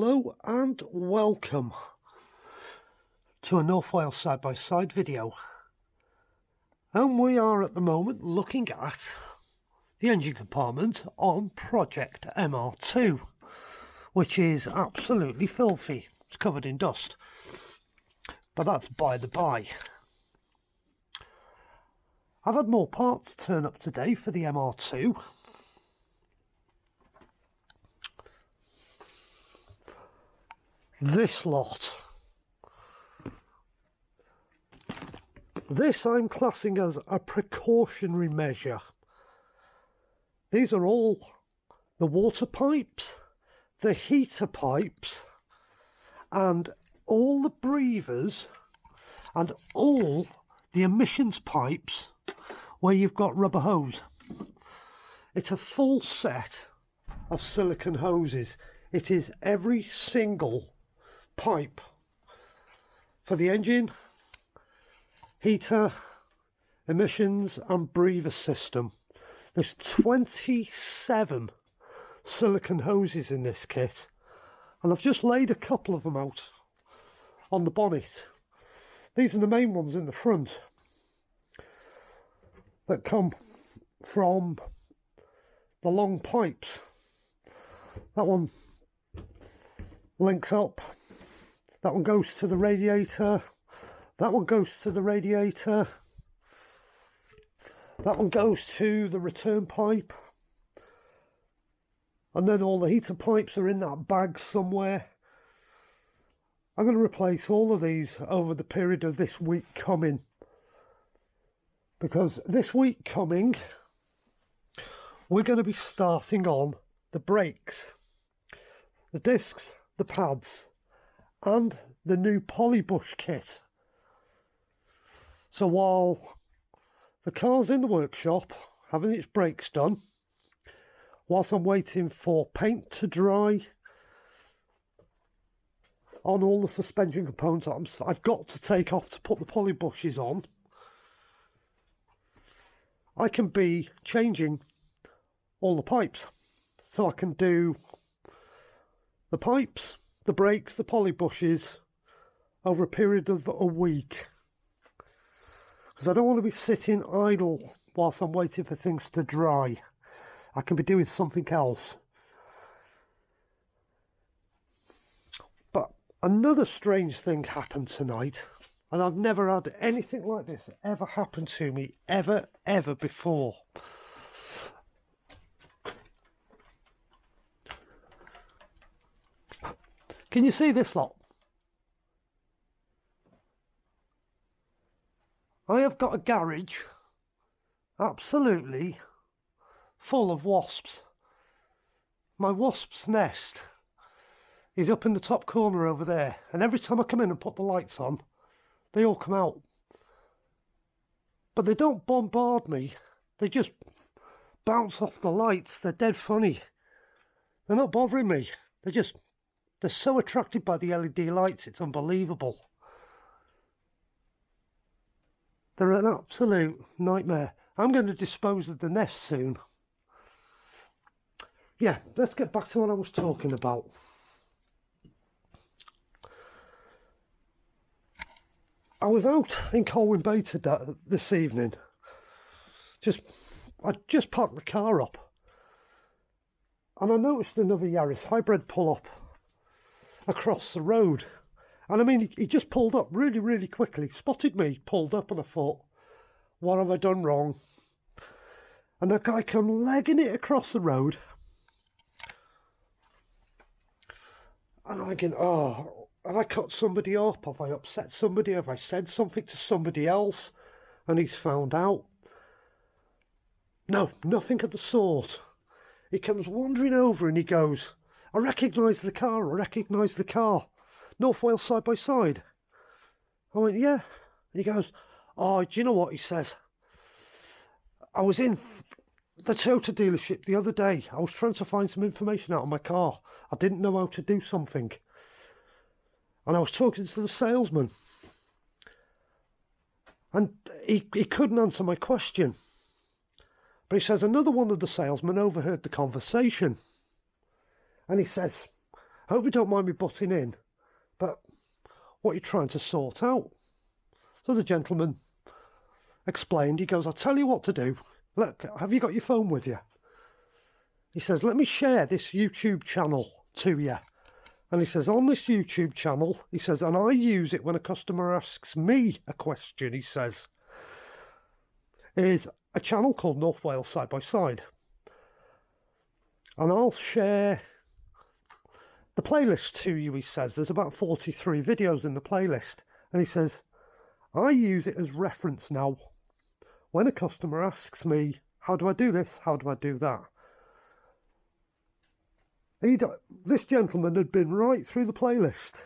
Hello and welcome to a North Wales side-by-side video, and we are at the moment looking at the engine compartment on Project MR2, which is absolutely filthy. It's covered in dust, but that's by the by. I've had more parts turn up today for the MR2. This lot. This I'm classing as a precautionary measure. These are all the water pipes, the heater pipes, and all the breathers, and all the emissions pipes where you've got rubber hose. It's a full set of silicone hoses. It is every single pipe for the engine, heater, emissions and breather system. There's 27 silicone hoses in this kit, and I've just laid a couple of them out on the bonnet. These are the main ones in the front that come from the long pipes. That one links up, that one goes to the radiator, that one goes to the radiator, that one goes to the return pipe, and then all the heater pipes are in that bag somewhere. I'm going to replace all of these over the period of this week coming, because this week coming we're going to be starting on the brakes, the discs, the pads, and the new Polybush kit. So while the car's in the workshop having its brakes done, whilst I'm waiting for paint to dry on all the suspension components I've got to take off to put the Polybushes on, I can be changing all the pipes. So I can do the pipes, the brakes, the Polybushes over a period of a week, because I don't want to be sitting idle whilst I'm waiting for things to dry. I can be doing something else. But another strange thing happened tonight, and I've never had anything like this ever happen to me ever before. Can you see this lot? I have got a garage absolutely full of wasps. My wasp's nest is up in the top corner over there, and every time I come in and put the lights on, they all come out. But they don't bombard me, they just bounce off the lights. They're dead funny. They're not bothering me, they're so attracted by the LED lights, it's unbelievable. They're an absolute nightmare. I'm going to dispose of the nest soon. Yeah, let's get back to what I was talking about. I was out in Colwyn Bay this evening. I just parked the car up, and I noticed another Yaris hybrid pull up across the road. And I mean, he just pulled up really quickly, spotted me, pulled up, and I thought, what have I done wrong? And that guy come legging it across the road, and I'm thinking, oh, have I cut somebody up? Have I upset somebody? Have I said something to somebody else and he's found out? No, nothing of the sort. He comes wandering over and he goes, I recognise the car, I recognise the car. North Wales side by side. I went, yeah. And he goes, oh, do you know what? He says, I was in the Toyota dealership the other day. I was trying to find some information out of my car. I didn't know how to do something. And I was talking to the salesman. And he couldn't answer my question. But he says another one of the salesmen overheard the conversation. And he says, I hope you don't mind me butting in, but what are you trying to sort out? So the gentleman explained. He goes, I'll tell you what to do. Look, have you got your phone with you? He says, let me share this YouTube channel to you. And he says, on this YouTube channel, he says, and I use it when a customer asks me a question, he says, is a channel called North Wales Side by Side. And I'll share the playlist to you, he says. There's about 43 videos in the playlist. And he says, I use it as reference now. When a customer asks me, how do I do this? How do I do that? This gentleman had been right through the playlist.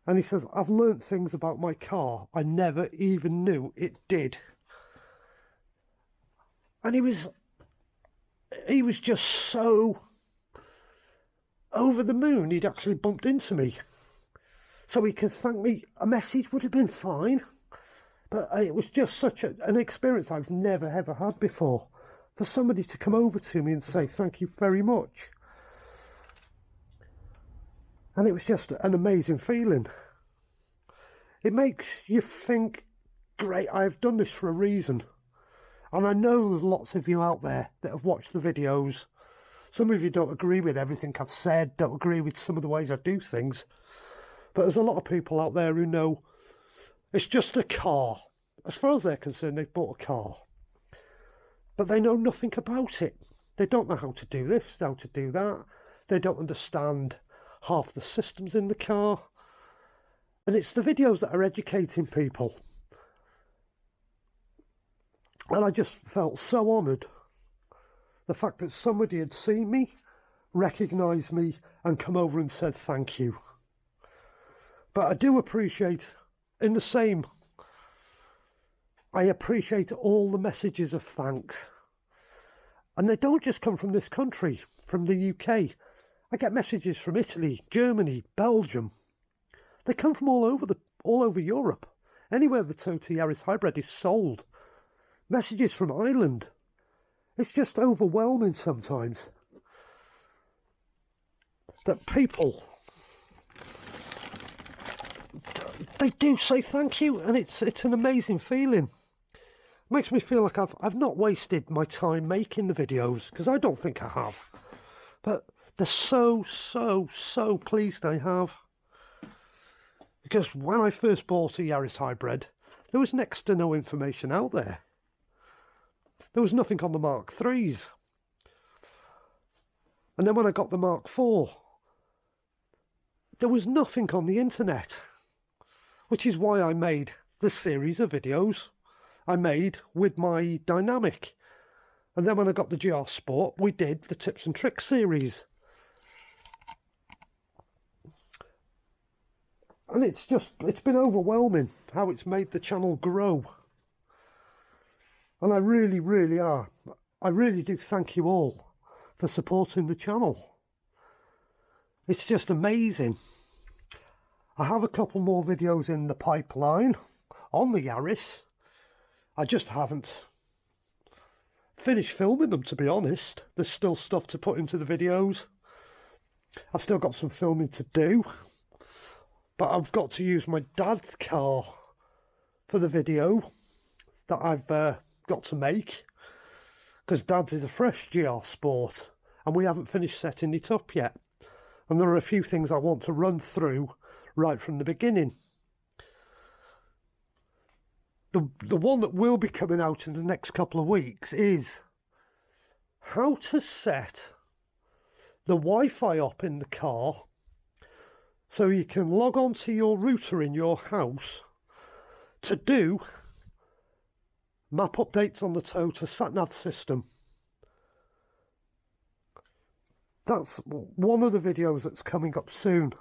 And he says, I've learnt things about my car I never even knew it did. And he was just so over the moon he'd actually bumped into me. So he could thank me. A message would have been fine. But it was just such an experience I've never ever had before. For somebody to come over to me and say thank you very much. And it was just an amazing feeling. It makes you think, great, I've done this for a reason. And I know there's lots of you out there that have watched the videos. Some of you don't agree with everything I've said, don't agree with some of the ways I do things. But there's a lot of people out there who know it's just a car. As far as they're concerned, they've bought a car. But they know nothing about it. They don't know how to do this, how to do that. They don't understand half the systems in the car. And it's the videos that are educating people. And I just felt so honoured. The fact that somebody had seen me, recognised me, and come over and said thank you. But I do appreciate, in the same, I appreciate all the messages of thanks. And they don't just come from this country, from the UK. I get messages from Italy, Germany, Belgium. They come from all over Europe. Anywhere the Toyota Yaris Hybrid is sold. Messages from Ireland. It's just overwhelming sometimes. That people, they do say thank you, and it's an amazing feeling. It makes me feel like I've not wasted my time making the videos, because I don't think I have. But they're so pleased I have. Because when I first bought a Yaris Hybrid, there was next to no information out there. There was nothing on the Mark IIIs. And then when I got the Mark IV, there was nothing on the internet. Which is why I made the series of videos I made with my Dynamic. And then when I got the GR Sport, we did the Tips and Tricks series. And it's been overwhelming how it's made the channel grow. And I really do thank you all for supporting the channel. It's just amazing. I have a couple more videos in the pipeline on the Yaris. I just haven't finished filming them, to be honest. There's still stuff to put into the videos. I've still got some filming to do. But I've got to use my dad's car for the video that I've got to make. Because dad's is a fresh GR Sport. And we haven't finished setting it up yet. And there are a few things I want to run through right from the beginning. The one that will be coming out in the next couple of weeks is how to set the Wi-Fi up in the car so you can log on to your router in your house to do map updates on the Toyota SatNav system. That's one of the videos that's coming up soon.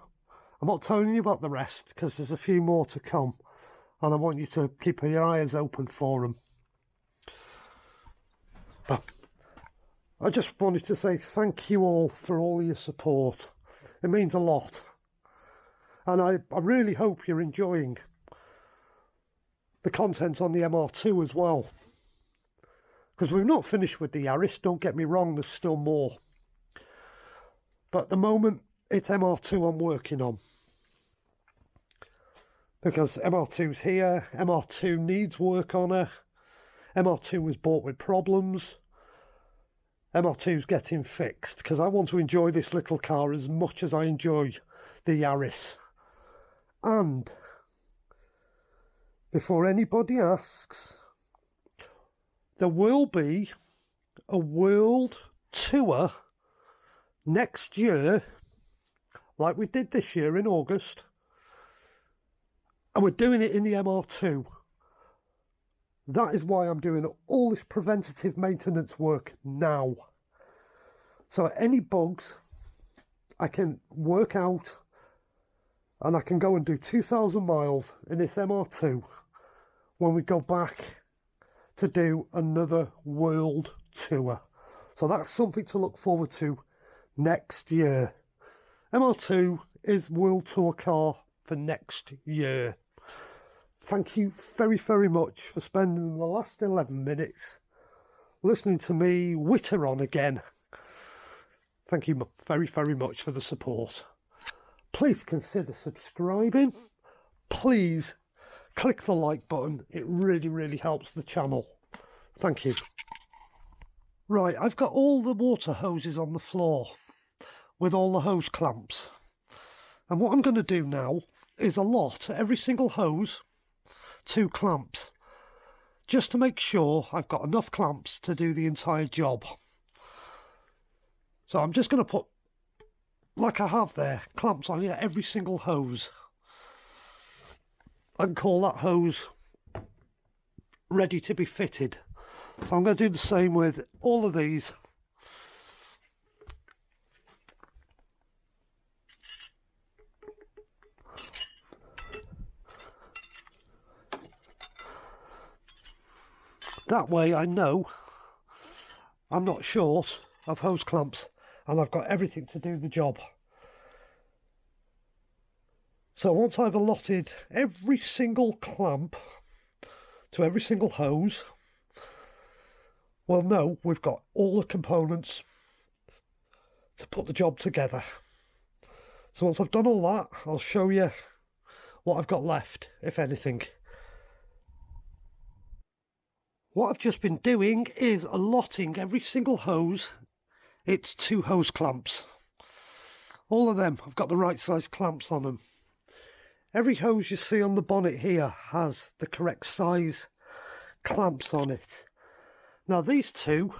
I'm not telling you about the rest because there's a few more to come. And I want you to keep your eyes open for them. But I just wanted to say thank you all for all your support. It means a lot. And I really hope you're enjoying the content on the MR2 as well. Because we've not finished with the Yaris, don't get me wrong, there's still more. But at the moment, it's MR2 I'm working on. Because MR2's here, MR2 needs work on her. MR2 was bought with problems. MR2's getting fixed because I want to enjoy this little car as much as I enjoy the Yaris. And before anybody asks, there will be a world tour next year, like we did this year in August, and we're doing it in the MR2. That is why I'm doing all this preventative maintenance work now. So any bugs I can work out, and I can go and do 2,000 miles in this MR2 when we go back to do another world tour. So that's something to look forward to next year. MR2 is world tour car for next year. Thank you very, very much for spending the last 11 minutes listening to me witter on again. Thank you very, very much for the support. Please consider subscribing. Please click the like button. It really, really helps the channel. Thank you. Right, I've got all the water hoses on the floor with all the hose clamps. And what I'm going to do now is allot every single hose 2 clamps, just to make sure I've got enough clamps to do the entire job. So I'm just going to put, like I have there, clamps on every single hose. I can call that hose ready to be fitted. So I'm going to do the same with all of these. That way I know I'm not short of hose clamps and I've got everything to do the job. So once I've allotted every single clamp to every single hose, we'll know we've got all the components to put the job together. So once I've done all that, I'll show you what I've got left, if anything. What I've just been doing is allotting every single hose its 2 hose clamps. All of them have got the right size clamps on them. Every hose you see on the bonnet here has the correct size clamps on it. Now these 2,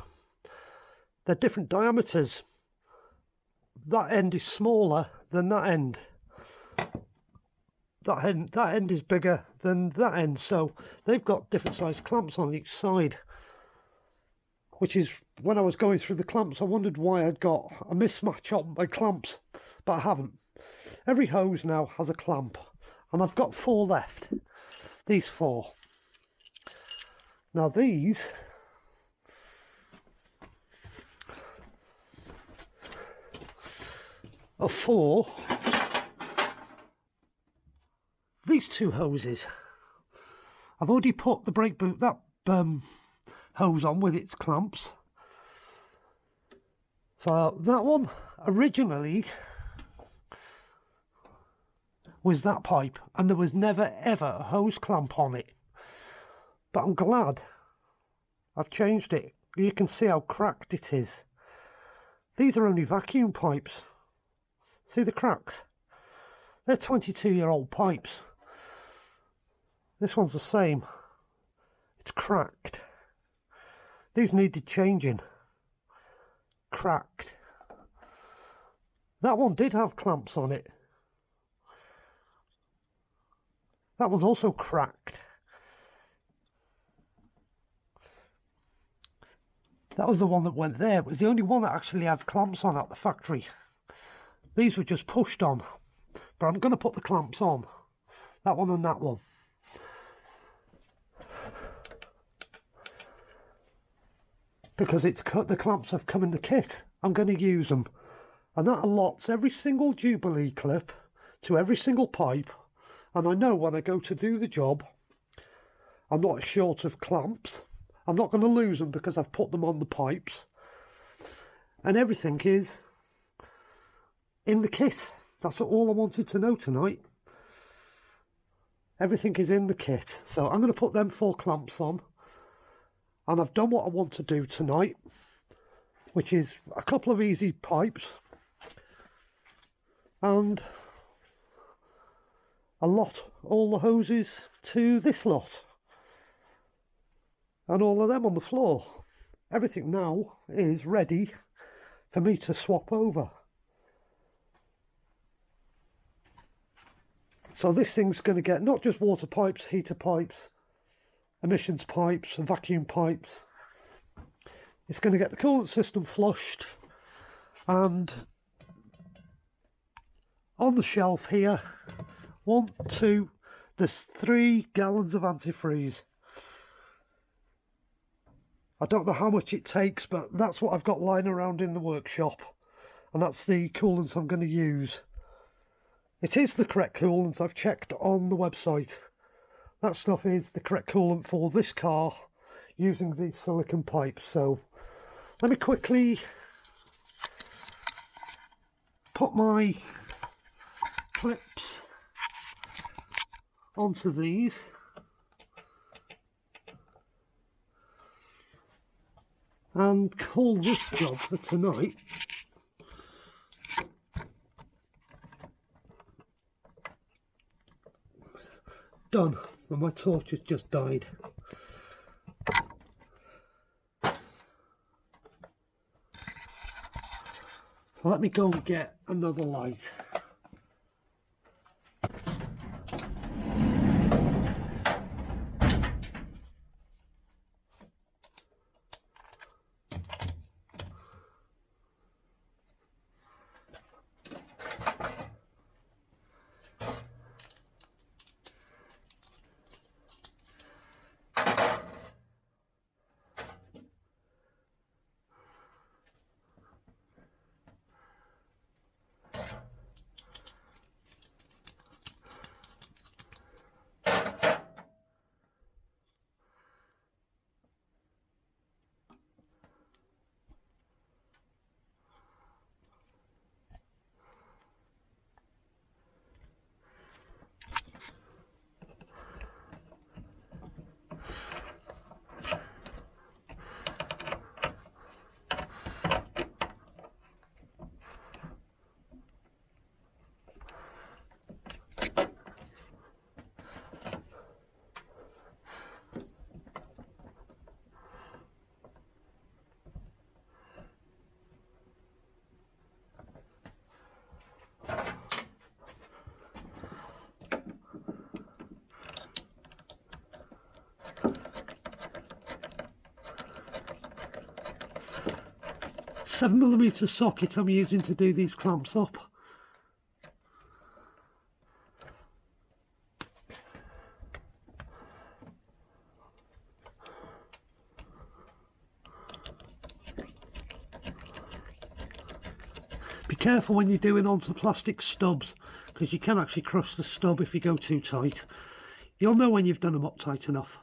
they're different diameters. That end is smaller than that end. That end is bigger than that end, so they've got different size clamps on each side. Which is, when I was going through the clamps, I wondered why I'd got a mismatch on my clamps, but I haven't. Every hose now has a clamp, and I've got 4 left. These 4. Now these are 4. These 2 hoses. I've already put the brake boot, that hose on with its clamps. So that one originally was that pipe, and there was never ever a hose clamp on it. But I'm glad I've changed it. You can see how cracked it is. These are only vacuum pipes. See the cracks? They're 22-year-old pipes. This one's the same. It's cracked. These needed changing. Cracked. That one did have clamps on it. That one's also cracked. That was the one that went there. It was the only one that actually had clamps on at the factory. These were just pushed on. But I'm going to put the clamps on. That one and that one. Because the clamps have come in the kit. I'm going to use them. And that allots every single Jubilee clip to every single pipe. And I know when I go to do the job, I'm not short of clamps. I'm not going to lose them because I've put them on the pipes. And everything is in the kit. That's all I wanted to know tonight. Everything is in the kit. So I'm going to put them 4 clamps on. And I've done what I want to do tonight, which is a couple of easy pipes and all the hoses to this lot. And all of them on the floor. Everything now is ready for me to swap over. So this thing's going to get not just water pipes, heater pipes, emissions pipes, and vacuum pipes. It's going to get the coolant system flushed, and on the shelf here, there's 3 gallons of antifreeze. I don't know how much it takes, but that's what I've got lying around in the workshop, and that's the coolant I'm going to use. It is the correct coolant. I've checked on the website. That stuff is the correct coolant for this car using the silicone pipes. So let me quickly put my clips onto these. And call this job for tonight done. And my torch has just died. Let me go and get another light. A 7mm socket I'm using to do these clamps up. Be careful when you're doing onto plastic stubs, because you can actually crush the stub if you go too tight. You'll know when you've done them up tight enough.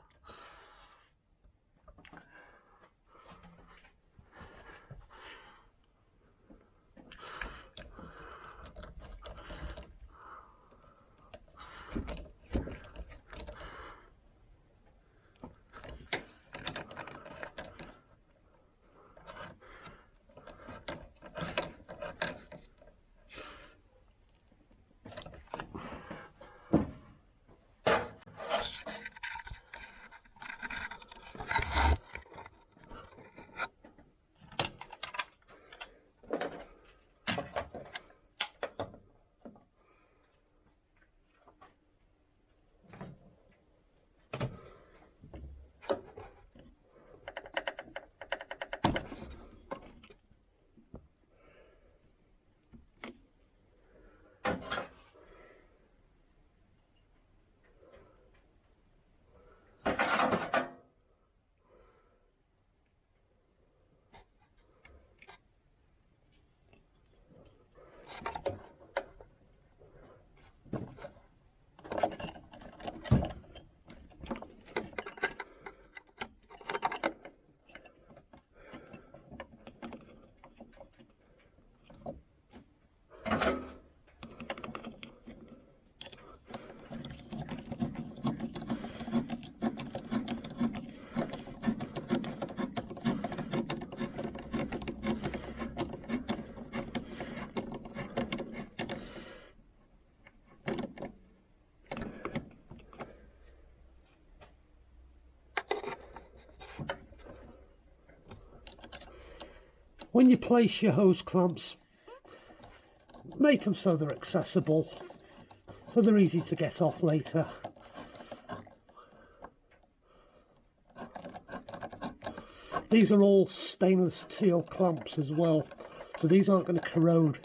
when you place your hose clamps, make them so they're accessible, so they're easy to get off later. These are all stainless steel clamps as well, so these aren't going to corrode.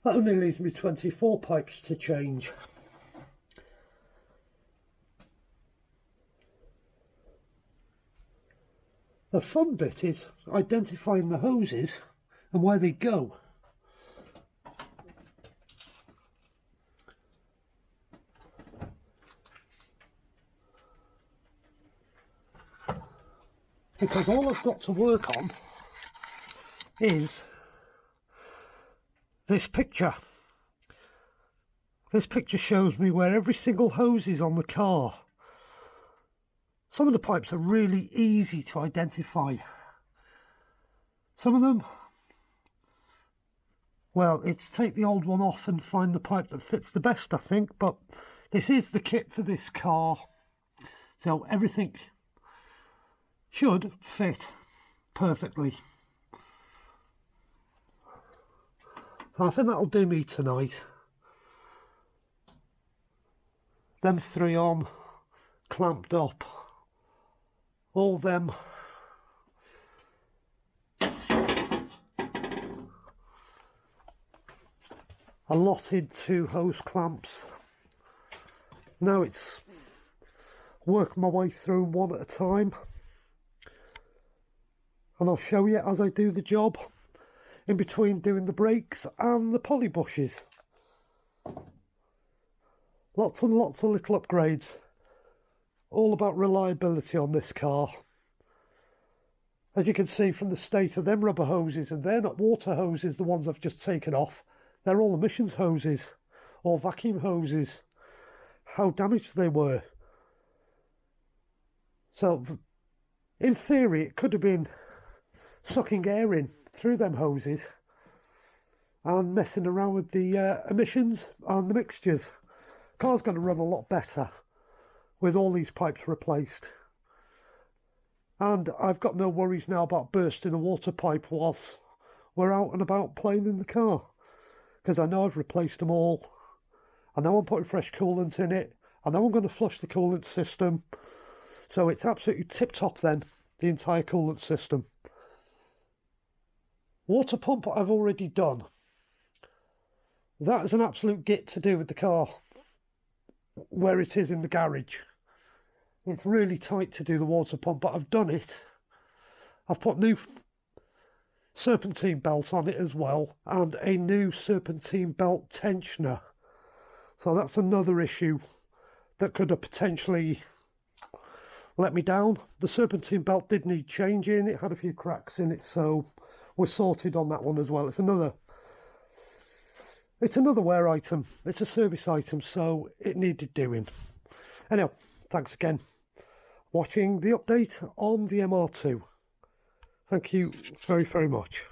That only leaves me 24 pipes to change. The fun bit is identifying the hoses and where they go. Because all I've got to work on is this picture. This picture shows me where every single hose is on the car. Some of the pipes are really easy to identify. Some of them, well, it's take the old one off and find the pipe that fits the best, I think. But this is the kit for this car, so everything should fit perfectly. I think that'll do me tonight. Them three on, clamped up, all them allotted to hose clamps. Now it's work my way through one at a time, and I'll show you as I do the job, in between doing the brakes and the poly bushes. Lots and lots of little upgrades, all about reliability on this car. As you can see from the state of them rubber hoses, and they're not water hoses, the ones I've just taken off, they're all emissions hoses or vacuum hoses. How damaged they were. So in theory it could have been sucking air in through them hoses and messing around with the emissions and the mixtures. Car's going to run a lot better with all these pipes replaced, and I've got no worries now about bursting a water pipe whilst we're out and about playing in the car, because I know I've replaced them all. I know I'm putting fresh coolant in it. I know I'm going to flush the coolant system, so it's absolutely tip top then, the entire coolant system. Water pump I've already done. That is an absolute git to do with the car where it is in the garage. It's really tight to do the water pump, but I've done it. I've put new serpentine belt on it as well, and a new serpentine belt tensioner. So that's another issue that could have potentially let me down. The serpentine belt did need changing. It had a few cracks in it, so we're sorted on that one as well. It's another wear item. It's a service item, so it needed doing. Anyhow, thanks again for watching the update on the MR2. Thank you very, very much.